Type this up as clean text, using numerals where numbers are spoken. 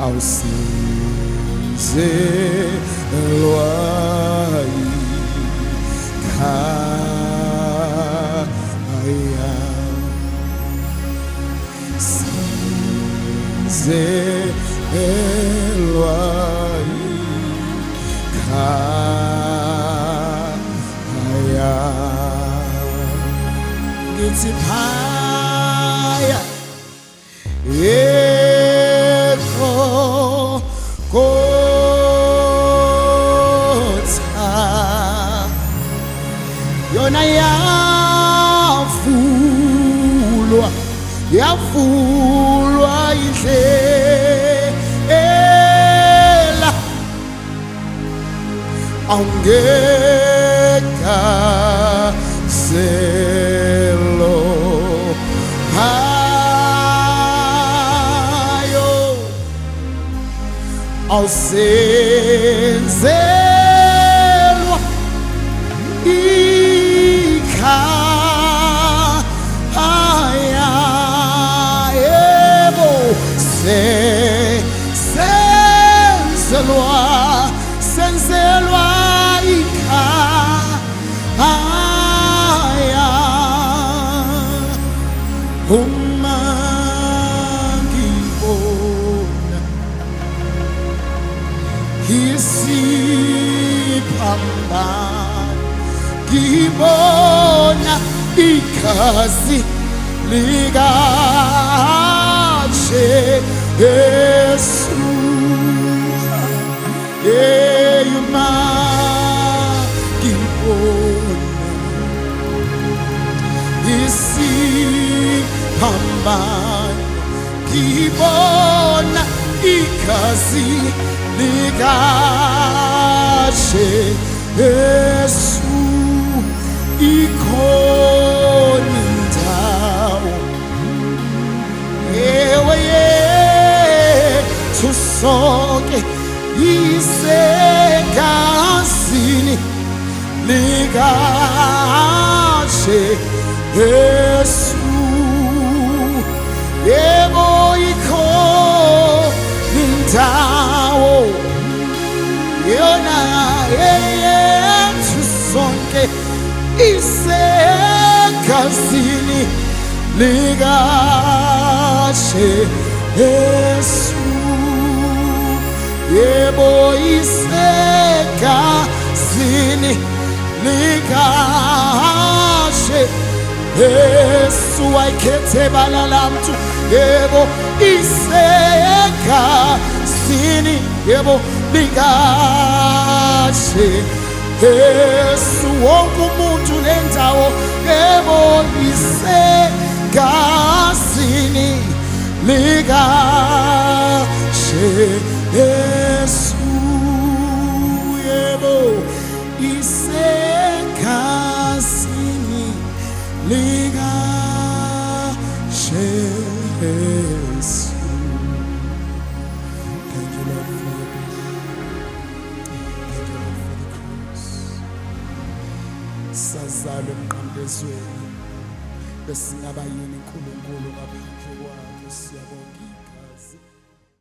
awusizelwa yikhaya sizelwa yikhaya ngithi phaya yona yavulwa indlela awungekazelo hayo awusenzelwa ikhaya yebo senzelwa ikhaya uma ngibona isiphambano ngibona igazi likaJesu uma ngibona isiphambano ngibona igazi likaJesu ikhona indawo ewe yethu sonke isegazini likaJesu yebo ikhona indawo yona yethu sonke isegazini likaJesu yebo isegazini likaJesu ayikhethe balala mntu yebo isegazini yebo likaJesu wonke umuntu nendawo yebo isegazini likaJesu yebo isegazini likaJesu. Thank you, Lord, for your grace. Thank you, Lord, for the cross. Sazalwe emnqamlezweni besingaba yini uNkulunkulu ngaphandle kwakhe. Siyabonga igazi.